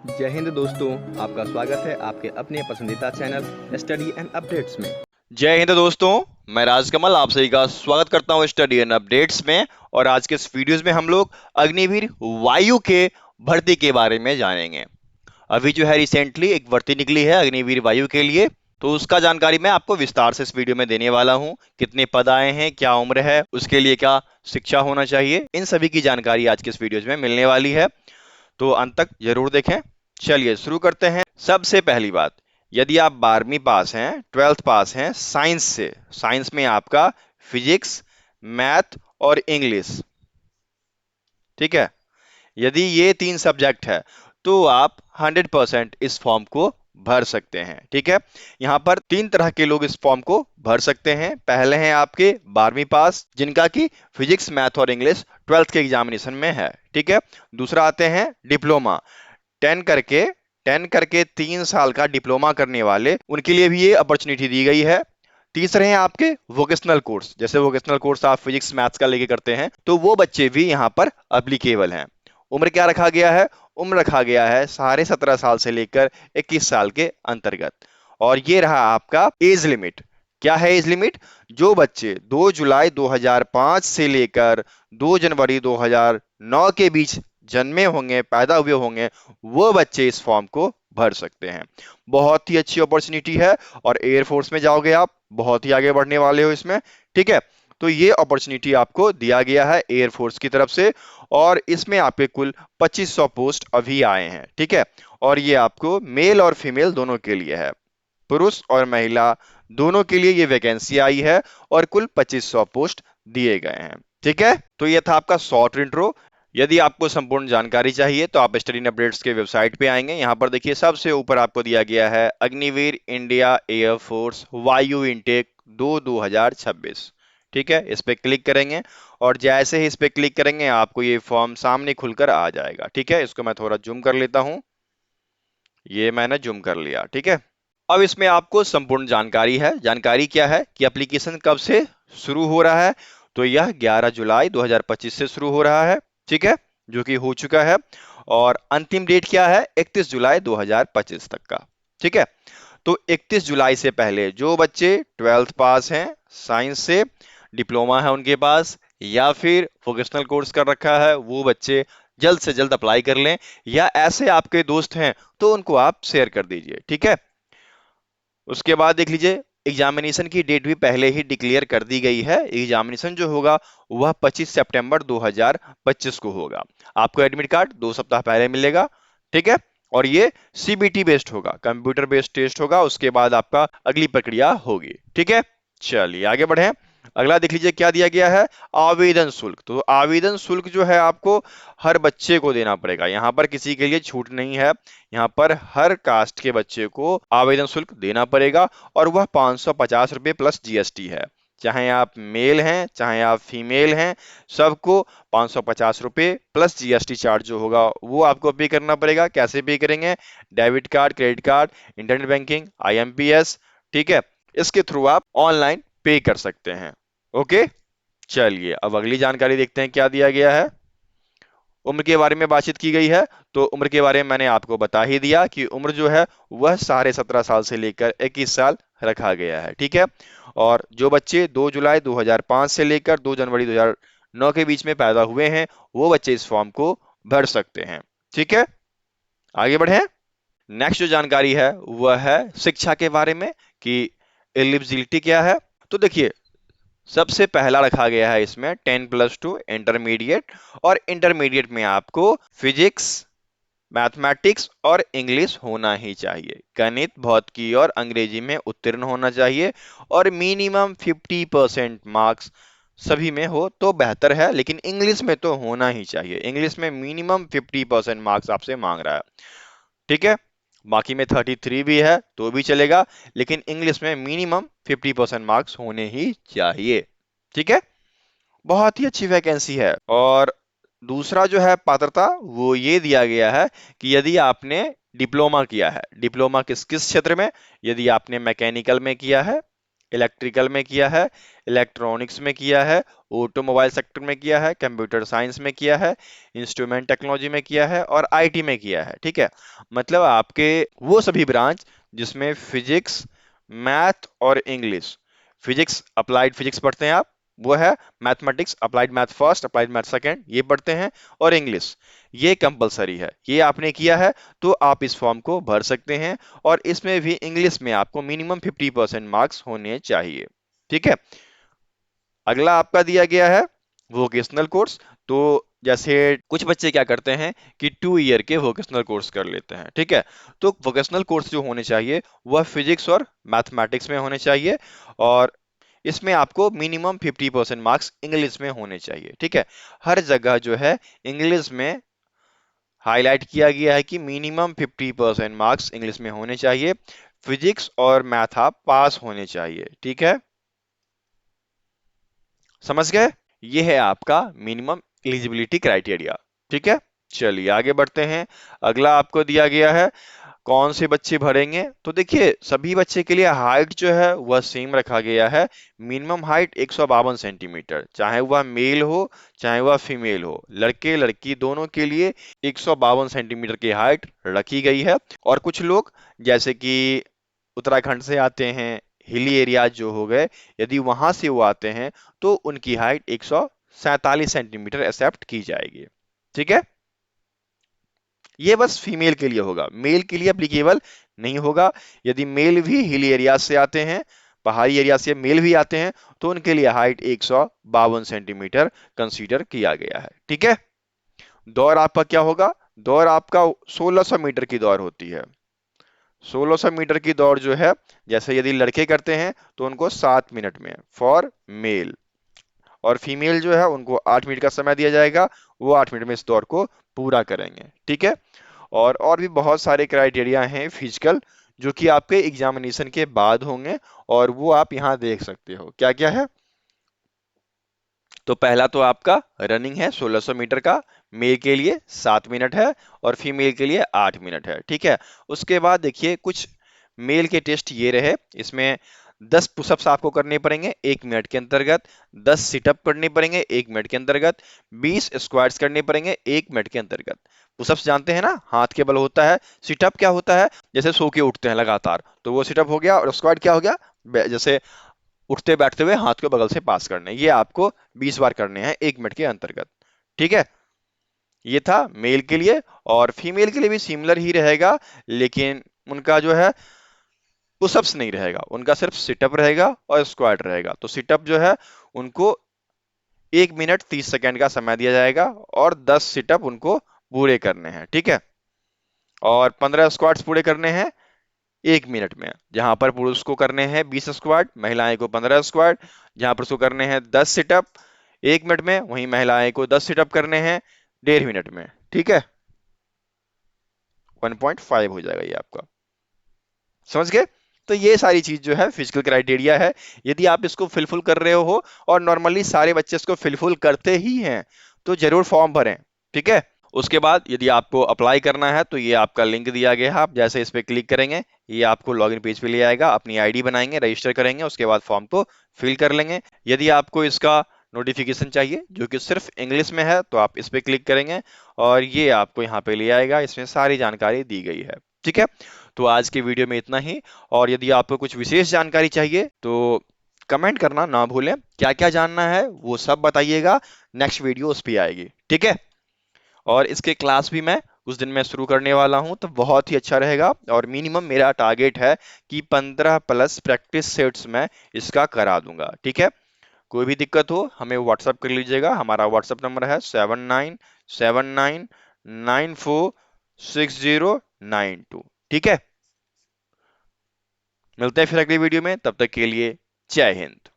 जय हिंद दोस्तों, आपका स्वागत है आपके अपने पसंदीदा चैनल स्टडी एंड अपडेट्स में। जय हिंद दोस्तों। मैं राजकमल आप सभी का स्वागत करता हूं स्टडी एंड अपडेट्स में। और आज के इस वीडियोस में हम लोग अग्निवीर वायु के भर्ती के बारे में जानेंगे। अभी जो है रिसेंटली एक भर्ती निकली है अग्निवीर वायु के लिए, तो उसका जानकारी मैं आपको विस्तार से इस वीडियो में देने वाला हूं। कितने पद आए हैं, क्या उम्र है, उसके लिए क्या शिक्षा होना चाहिए, इन सभी की जानकारी आज के इस वीडियोज में मिलने वाली है, तो अंत तक जरूर देखें। चलिए शुरू करते हैं। सबसे पहली बात, यदि आप 12वीं पास हैं, 12th पास हैं साइंस से, साइंस में आपका फिजिक्स, मैथ और इंग्लिश, ठीक है, यदि ये 3 सब्जेक्ट है तो आप 100% इस फॉर्म को भर सकते हैं। ठीक है, यहां पर 3 तरह के लोग इस फॉर्म को भर सकते हैं। पहले हैं आपके 12वीं पास जिनका कि फिजिक्स, मैथ और इंग्लिश 12th के एग्जामिनेशन में है। ठीक है, दूसरा आते हैं डिप्लोमा, 10 करके 10 करके 3 साल का डिप्लोमा करने वाले, उनके लिए भी ये अपॉर्चुनिटी दी गई है। तीसरे हैं आपके वोकेशनल कोर्स, जैसे वोकेशनल कोर्स आप फिजिक्स मैथ्स का लेके करते हैं, तो वो बच्चे भी यहाँ पर अप्लीकेबल हैं। उम्र क्या रखा गया है? उम्र रखा गया है 17.5 साल से लेकर 21 साल के अंतर्गत। और ये रहा आपका एज लिमिट। क्या है एज लिमिट? जो बच्चे 2 जुलाई 2005 से लेकर 2 जनवरी 2009 के बीच जन्मे होंगे, पैदा हुए होंगे, वो बच्चे इस फॉर्म को भर सकते हैं। बहुत ही अच्छी अपॉर्चुनिटी है और एयरफोर्स में जाओगे आप, बहुत ही आगे बढ़ने वाले हो इसमें। ठीक है, तो ये अपॉर्चुनिटी आपको दिया गया है एयरफोर्स की तरफ से, और इसमें आपके कुल 2500 पोस्ट अभी आए हैं। ठीक है, और ये आपको मेल और फीमेल दोनों के लिए है, पुरुष और महिला दोनों के लिए ये वैकेंसी आई है, और कुल 2500 पोस्ट दिए गए हैं। ठीक है, तो ये था आपका शॉर्ट इंट्रो। यदि आपको संपूर्ण जानकारी चाहिए तो आप स्टडी अपडेट्स के वेबसाइट पे आएंगे। यहाँ पर देखिए सबसे ऊपर आपको दिया गया है अग्निवीर इंडिया एयरफोर्स वायु इनटेक 2026। ठीक है, इस पे क्लिक करेंगे और जैसे ही इस पे क्लिक करेंगे आपको ये फॉर्म सामने खुलकर आ जाएगा। ठीक है, इसको मैं थोड़ा जूम कर लेता हूं, ये मैंने जूम कर लिया। ठीक है, अब इसमें आपको संपूर्ण जानकारी है। जानकारी क्या है कि एप्लीकेशन कब से शुरू हो रहा है? तो यह 11 जुलाई 2025 से शुरू हो रहा है। ठीक है, जो कि हो चुका है। और अंतिम डेट क्या है? 31 जुलाई 2025 तक का। ठीक है, तो 31 जुलाई से पहले जो बच्चे 12th पास हैं साइंस से, डिप्लोमा है उनके पास, या फिर वोकेशनल कोर्स कर रखा है, वो बच्चे जल्द से जल्द अप्लाई कर लें, या ऐसे आपके दोस्त हैं तो उनको आप शेयर कर दीजिए। ठीक है, उसके बाद देख लीजिए एग्जामिनेशन की डेट भी पहले ही डिक्लेयर कर दी गई है। एग्जामिनेशन जो होगा वह 25 सितंबर 2025 को होगा। आपको एडमिट कार्ड 2 सप्ताह पहले मिलेगा। ठीक है, और ये सीबीटी बेस्ड होगा, कंप्यूटर बेस्ड टेस्ट होगा, उसके बाद आपका अगली प्रक्रिया होगी। ठीक है, चलिए आगे बढ़े। अगला देख लीजिए क्या दिया गया है, आवेदन शुल्क। तो आवेदन शुल्क जो है आपको हर बच्चे को देना पड़ेगा, यहाँ पर किसी के लिए छूट नहीं है। यहाँ पर हर कास्ट के बच्चे को आवेदन शुल्क देना पड़ेगा, और वह 550 रुपये प्लस जीएसटी है। चाहे आप मेल हैं चाहे आप फीमेल हैं, सबको 550 रुपये प्लस जीएसटी चार्ज जो होगा वो आपको पे करना पड़ेगा। कैसे पे करेंगे? Debit card, credit card, internet banking, IMPS, ठीक है, इसके थ्रू आप ऑनलाइन पे कर सकते हैं। ओके, चलिए अब अगली जानकारी देखते हैं क्या दिया गया है। उम्र के बारे में बातचीत की गई है, तो उम्र के बारे में मैंने आपको बता ही दिया कि उम्र जो है वह 17.5 साल से लेकर 21 साल रखा गया है। ठीक है, और जो बच्चे 2 जुलाई 2005 से लेकर 2 जनवरी 2009 के बीच में पैदा हुए हैं वो बच्चे इस फॉर्म को भर सकते हैं। ठीक है, आगे बढ़े। नेक्स्ट जो जानकारी है वह है शिक्षा के बारे में कि एलिजिबिलिटी क्या है। तो देखिए सबसे पहला रखा गया है इसमें 10+2 इंटरमीडिएट, और इंटरमीडिएट में आपको फिजिक्स, मैथमेटिक्स और इंग्लिश होना ही चाहिए। गणित, भौतिकी और अंग्रेजी में उत्तीर्ण होना चाहिए, और मिनिमम 50% मार्क्स सभी में हो तो बेहतर है, लेकिन इंग्लिश में तो होना ही चाहिए। इंग्लिश में मिनिमम 50% मार्क्स आपसे मांग रहा है। ठीक है, बाकी में 33 भी है तो भी चलेगा, लेकिन इंग्लिश में मिनिमम 50% मार्क्स होने ही चाहिए। ठीक है, बहुत ही अच्छी वैकेंसी है। और दूसरा जो है पात्रता वो ये दिया गया है कि यदि आपने डिप्लोमा किया है, डिप्लोमा किस किस क्षेत्र में? यदि आपने मैकेनिकल में किया है, इलेक्ट्रिकल में किया है, इलेक्ट्रॉनिक्स में किया है, ऑटोमोबाइल सेक्टर में किया है, कंप्यूटर साइंस में किया है, इंस्ट्रूमेंट टेक्नोलॉजी में किया है और आईटी में किया है। ठीक है, मतलब आपके वो सभी ब्रांच जिसमें फिजिक्स, मैथ और इंग्लिश, फिजिक्स अप्लाइड फिजिक्स पढ़ते हैं आप, वो है mathematics applied math first, applied math second, ये पढ़ते हैं, और इंग्लिश ये कंपलसरी है। ये आपने किया है तो आप इस फॉर्म को भर सकते हैं, और इसमें भी इंग्लिश में आपको मिनिमम 50% मार्क्स होने चाहिए। ठीक है, अगला आपका दिया गया है वोकेशनल कोर्स। तो जैसे कुछ बच्चे क्या करते हैं कि 2 ईयर के वोकेशनल कोर्स कर लेते हैं। ठीक है, तो वोकेशनल कोर्स जो होने चाहिए वह फिजिक्स और मैथमेटिक्स में होने चाहिए, और इसमें आपको मिनिमम 50% मार्क्स इंग्लिश में होने चाहिए। ठीक है, हर जगह जो है इंग्लिश में हाईलाइट किया गया है कि मिनिमम 50% मार्क्स इंग्लिश में होने चाहिए, फिजिक्स और मैथ आप पास होने चाहिए। ठीक है, समझ गए? ये है आपका मिनिमम एलिजिबिलिटी क्राइटेरिया। ठीक है, चलिए आगे बढ़ते हैं। अगला आपको दिया गया है कौन से बच्चे भरेंगे। तो देखिए सभी बच्चे के लिए हाइट जो है वह सेम रखा गया है। मिनिमम हाइट 152 सेंटीमीटर, चाहे वह मेल हो चाहे वह फीमेल हो, लड़के लड़की दोनों के लिए 152 सेंटीमीटर की हाइट रखी गई है। और कुछ लोग जैसे कि उत्तराखंड से आते हैं, हिली एरियाज जो हो गए, यदि वहां से वो आते हैं तो उनकी हाइट 147 सेंटीमीटर एक्सेप्ट की जाएगी। ठीक है, ये बस फीमेल के लिए होगा, मेल के लिए एप्लीकेबल नहीं होगा। यदि मेल भी हिल एरिया से आते हैं, पहाड़ी एरिया से मेल भी आते हैं, तो उनके लिए हाइट 152 सेंटीमीटर कंसीडर किया गया है। ठीक है, दौड़ आपका क्या होगा? दौड़ आपका 1600 मीटर की दौड़ होती है। 1600 मीटर की दौड़ जो है, जैसे यदि लड़के करते हैं तो उनको 7 मिनट में फॉर मेल, और फीमेल जो है उनको 8 मिनट का समय दिया जाएगा, वो 8 मिनट में इस दौड़ को पूरा करेंगे। ठीक है, और भी बहुत सारे क्राइटेरिया हैं फिजिकल, जो कि आपके एग्जामिनेशन के बाद होंगे, और वो आप यहाँ देख सकते हो क्या क्या है। तो पहला तो आपका रनिंग है 1600 मीटर का, मेल के लिए 7 मिनट है और फीमेल के लिए 8 मिनट है। ठीक है, उसके बाद देखिए कुछ मेल के टेस्ट ये रहे, इसमें 10 पुशअप्स आपको करने पड़ेंगे 1 मिनट के अंतर्गत, 10 सिटअप करने पड़ेंगे 1 मिनट के अंतर्गत, 20 स्क्वाट्स करने पड़ेंगे 1 मिनट के अंतर्गत। पुशअप्स जानते हैं ना, हाथ के बल होता है। सिटअप क्या होता है? जैसे सो के उठते हैं लगातार, तो वो सिटअप हो गया। और स्क्वाट क्या हो गया? जैसे उठते बैठते हुए हाथ को बगल से पास करने, ये आपको 20 बार करने हैं 1 मिनट के अंतर्गत। ठीक है, ये था मेल के लिए। और फीमेल के लिए भी सिमिलर ही रहेगा, लेकिन उनका जो है पुशअप्स नहीं रहेगा, उनका सिर्फ सिटअप रहेगा और स्क्वाट रहेगा। तो सिटअप जो है उनको 1 मिनट 30 सेकंड का समय दिया जाएगा, और 10 सिटअप उनको पूरे करने हैं। ठीक है, और 15 स्क्वाट्स पूरे करने हैं 1 मिनट में। जहां पर पुरुष को करने हैं 20 स्क्वाट, महिलाएं को 15 स्क्वाट। जहां पुरुष को करने हैं 10 सिटअप 1 मिनट में, वहीं महिलाएं को 10 सिटअप करने हैं 1.5 मिनट में। ठीक है, 1.5 हो जाएगा ये आपका, समझ गए? तो ये सारी चीज जो है फिजिकल क्राइटेरिया है। यदि आप इसको फिलफुल कर रहे हो, और नॉर्मली सारे बच्चे इसको फिलफुल करते ही हैं, तो जरूर फॉर्म भरें। ठीक है, उसके बाद यदि आपको अप्लाई करना है तो ये आपका लिंक दिया गया है, आप जैसे इस पे क्लिक करेंगे ये आपको लॉगिन पेज पे ले आएगा, अपनी आईडी बनाएंगे, रजिस्टर करेंगे, उसके बाद फॉर्म को फिल कर लेंगे। यदि आपको इसका नोटिफिकेशन चाहिए जो कि सिर्फ इंग्लिश में है, तो आप इस पे क्लिक करेंगे और ये आपको यहाँ पे ले आएगा, इसमें सारी जानकारी दी गई है। ठीक है, तो आज के वीडियो में इतना ही। और यदि आपको कुछ विशेष जानकारी चाहिए तो कमेंट करना ना भूलें, क्या क्या जानना है वो सब बताइएगा, नेक्स्ट वीडियो उस पे आएगी। ठीक है, और इसके क्लास भी मैं कुछ दिन में शुरू करने वाला हूं, तो बहुत ही अच्छा रहेगा। और मिनिमम मेरा टारगेट है कि 15 प्लस प्रैक्टिस सेट्स में इसका करा दूंगा। ठीक है, कोई भी दिक्कत हो हमें व्हाट्सअप कर लीजिएगा, हमारा व्हाट्सअप नंबर है 7979946092। ठीक है, मिलते हैं फिर अगली वीडियो में, तब तक के लिए जय हिंद।